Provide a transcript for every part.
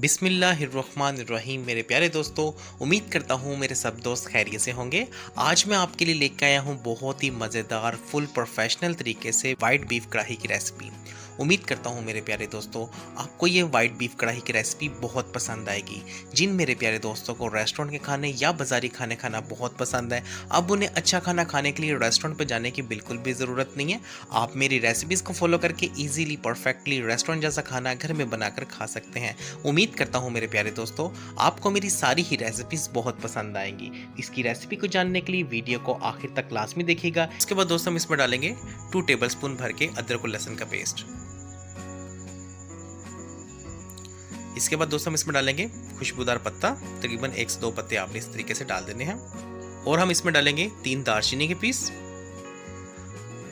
बिस्मिल्लाहिर्रहमानिर्रहीम। मेरे प्यारे दोस्तों, उम्मीद करता हूँ मेरे सब दोस्त खैरियत से होंगे। आज मैं आपके लिए लेकर आया हूँ बहुत ही मज़ेदार फुल प्रोफेशनल तरीके से वाइट बीफ कढ़ाई की रेसिपी। उम्मीद करता हूँ मेरे प्यारे दोस्तों आपको ये वाइट बीफ कढ़ाई की रेसिपी बहुत पसंद आएगी। जिन मेरे प्यारे दोस्तों को रेस्टोरेंट के खाने या बाज़ारी खाने खाना बहुत पसंद है, अब उन्हें अच्छा खाना खाने के लिए रेस्टोरेंट पर जाने की बिल्कुल भी ज़रूरत नहीं है। आप मेरी रेसिपीज़ को फॉलो करके ईजीली परफेक्टली रेस्टोरेंट जैसा खाना घर में बनाकर खा सकते हैं। उम्मीद करता हूँ मेरे प्यारे दोस्तों आपको मेरी सारी ही रेसिपीज बहुत पसंद आएंगी। इसकी रेसिपी को जानने के लिए वीडियो को आखिर तक लाजमी देखिएगा। इसके बाद दोस्तों हम इसमें डालेंगे 2 टेबलस्पून भर के अदरक और लहसुन का पेस्ट। इसके बाद दोस्तों हम इसमें डालेंगे खुशबूदार पत्ता, तकरीबन 1 से 2 पत्ते आपने इस तरीके से डाल देने हैं। और हम इसमें डालेंगे 3 दालचीनी के पीस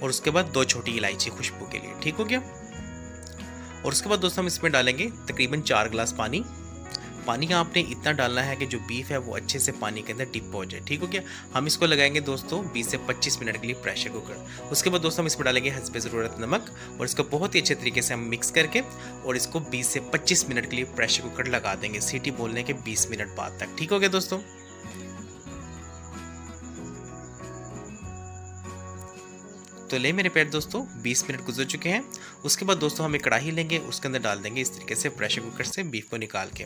और उसके बाद 2 छोटी इलायची खुशबू के लिए। ठीक हो गया। और उसके बाद दोस्तों हम इसमें डालेंगे तकरीबन 4 गिलास पानी। पानी आपने इतना डालना है कि जो बीफ है वो अच्छे से पानी के अंदर डिप हो जाए। ठीक हो गया। हम इसको लगाएंगे दोस्तों 20 से 25 मिनट के लिए प्रेशर कुकर। उसके बाद दोस्तों हम इसमें डालेंगे हस्बे ज़रूरत नमक और इसको बहुत ही अच्छे तरीके से हम मिक्स करके और इसको 20 से 25 मिनट के लिए प्रेशर कुकर लगा देंगे, सीटी बोलने के 20 मिनट बाद तक। ठीक हो गया दोस्तों। तो ले मेरे प्यारे दोस्तों 20 मिनट गुजर चुके हैं। उसके बाद दोस्तों हम एक कढ़ाई लेंगे, उसके अंदर डाल देंगे इस तरीके से प्रेशर कुकर से बीफ को निकाल के।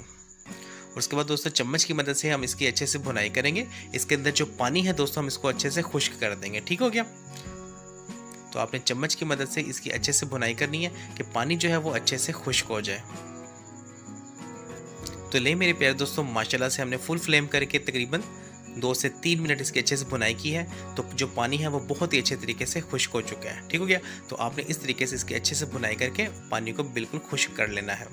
और उसके बाद दोस्तों चम्मच की मदद से हम इसकी अच्छे से भुनाई करेंगे। इसके अंदर जो पानी है दोस्तों हम इसको अच्छे से खुश्क कर देंगे। ठीक हो गया। तो आपने चम्मच की मदद से इसकी अच्छे से भुनाई करनी है कि पानी जो है वो अच्छे से खुश्क हो जाए। तो ले मेरे प्यारे दोस्तों माशाल्लाह से हमने फुल फ्लेम करके तकरीबन 2 से 3 मिनट इसकी अच्छे से भुनाई की है। तो जो पानी है वो बहुत ही अच्छे तरीके से खुश्क हो चुका है। ठीक हो गया। तो आपने इस तरीके से इसकी अच्छे से भुनाई करके पानी को बिल्कुल खुश्क कर लेना है।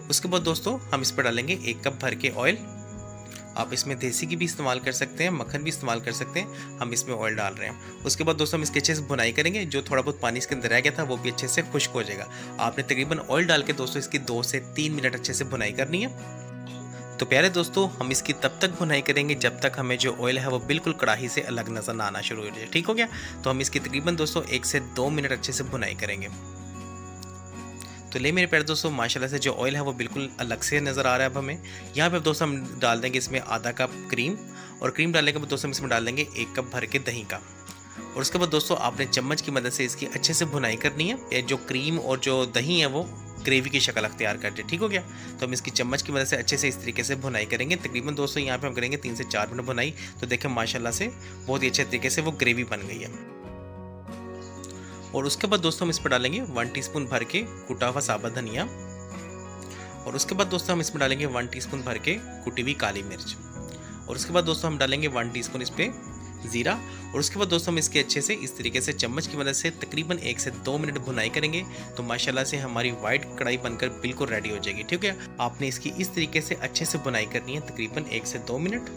उसके बाद दोस्तों हम इस पर डालेंगे 1 कप भर के ऑयल। आप इसमें देसी घी भी इस्तेमाल कर सकते हैं, मक्खन भी इस्तेमाल कर सकते हैं। हम इसमें ऑयल डाल रहे हैं। उसके बाद दोस्तों हम इसके अच्छे से भुनाई करेंगे। जो थोड़ा बहुत पानी इसके अंदर रह गया था वो भी अच्छे से खुश्क हो जाएगा। आपने तकरीबन ऑयल डाल के दोस्तों इसकी 2 से 3 मिनट अच्छे से भुनाई करनी है। तो प्यारे दोस्तों हम इसकी तब तक भुनाई करेंगे जब तक हमें जो ऑयल है वो बिल्कुल कढ़ाई से अलग नजर ना आना शुरू हो जाए। ठीक हो गया। तो हम इसकी तकरीबन दोस्तों 1 से 2 मिनट अच्छे से भुनाई करेंगे। तो ले मेरे प्यारे दोस्तों माशाल्लाह से जो ऑयल है वो बिल्कुल अलग से नज़र आ रहा है। अब हमें यहाँ पे दोस्तों हम डाल देंगे इसमें आधा कप क्रीम। और क्रीम डालने के बाद दोस्तों हम इसमें डाल देंगे 1 कप भर के दही का। और उसके बाद दोस्तों आपने चम्मच की मदद से इसकी अच्छे से भुनाई करनी है। जो क्रीम और जो दही है वो ग्रेवी की शक्ल अख्तियार करते। ठीक हो गया। तो हम इसकी चम्मच की मदद से अच्छे से इस तरीके से भुनाई करेंगे। तकरीबन दोस्तों यहाँ पे हम करेंगे 3 से 4 मिनट भुनाई। तो देखें माशाल्लाह से बहुत ही अच्छे तरीके से वो ग्रेवी बन गई है। और उसके बाद दोस्तों हम इस पर डालेंगे 1 टीस्पून भर के कुटा हुआ साबुत धनिया। और उसके बाद दोस्तों हम इसमें डालेंगे 1 टीस्पून भर के कुटी हुई काली मिर्च। और उसके बाद दोस्तों हम डालेंगे 1 टीस्पून इस पे ज़ीरा। और उसके बाद दोस्तों हम इसके अच्छे से इस तरीके से चम्मच की मदद से तकरीबन 1 से 2 मिनट भुनाई करेंगे। तो माशाल्लाह से हमारी वाइट कढ़ाई बनकर बिल्कुल रेडी हो जाएगी। ठीक है। आपने इसकी इस तरीके से अच्छे से भुनाई करनी है तकरीबन 1 से 2 मिनट।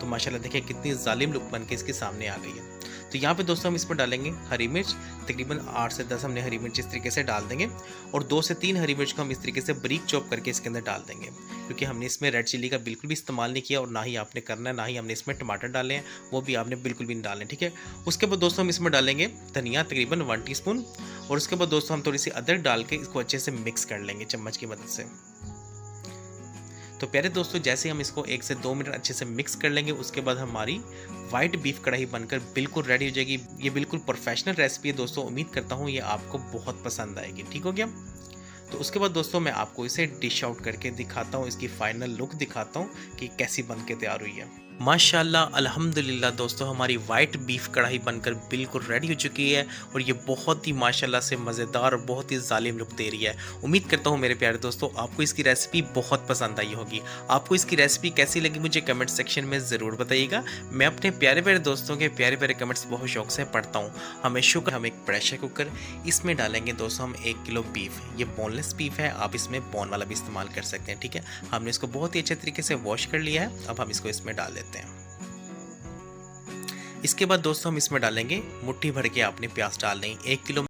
तो माशाल्लाह देखिए कितनी जालिम लुक बन के इसके सामने आ गई है। तो यहाँ पे दोस्तों हम इस पर डालेंगे हरी मिर्च। तकरीबन 8 से 10 हमने हरी मिर्च इस तरीके से डाल देंगे। और 2 से 3 हरी मिर्च को हम इस तरीके से बारीक चॉप करके इसके अंदर डाल देंगे, क्योंकि हमने इसमें रेड चिल्ली का बिल्कुल भी इस्तेमाल नहीं किया और ना ही आपने करना है, ना ही हमने इसमें टमाटर डाले हैं, वो भी आपने बिल्कुल भी नहीं डालने। ठीक है। उसके बाद दोस्तों हम इसमें डालेंगे धनिया तकरीबन 1 टीस्पून। और उसके बाद दोस्तों हम थोड़ी सी अदरक डाल के इसको अच्छे से मिक्स कर लेंगे चम्मच की मदद से। तो प्यारे दोस्तों जैसे हम इसको 1 से 2 मिनट अच्छे से मिक्स कर लेंगे उसके बाद हमारी वाइट बीफ कढ़ाई बनकर बिल्कुल रेडी हो जाएगी। ये बिल्कुल प्रोफेशनल रेसिपी है दोस्तों। उम्मीद करता हूँ ये आपको बहुत पसंद आएगी। ठीक हो गया। तो उसके बाद दोस्तों मैं आपको इसे डिश आउट करके दिखाता हूँ, इसकी फाइनल लुक दिखाता हूँ कि कैसी बन के तैयार हुई है। माशाल्लाह अल्हम्दुलिल्लाह दोस्तों हमारी वाइट बीफ कढ़ाई बनकर बिल्कुल रेडी हो चुकी है। और ये बहुत ही माशाल्लाह से मज़ेदार और बहुत ही जालिम लुक दे रही है। उम्मीद करता हूँ मेरे प्यारे दोस्तों आपको इसकी रेसिपी बहुत पसंद आई होगी। आपको इसकी रेसिपी कैसी लगी मुझे कमेंट सेक्शन में ज़रूर बताइएगा। मैं अपने प्यारे प्यारे दोस्तों के प्यारे प्यारे कमेंट्स बहुत शौक से पढ़ता हूँ। हमें शुक्र। हम एक प्रेशर कुकर, इसमें डालेंगे दोस्तों हम 1 किलो बीफ। ये बोनलेस बीफ है, आप इसमें बोन वाला भी इस्तेमाल कर सकते हैं। ठीक है। हमने इसको बहुत ही अच्छे तरीके से वॉश कर लिया है। अब हम इसको इसमें डाल देते हैं। इसके बाद दोस्तों हम इसमें डालेंगे मुट्ठी भर के आपने प्याज डालने। 1 किलो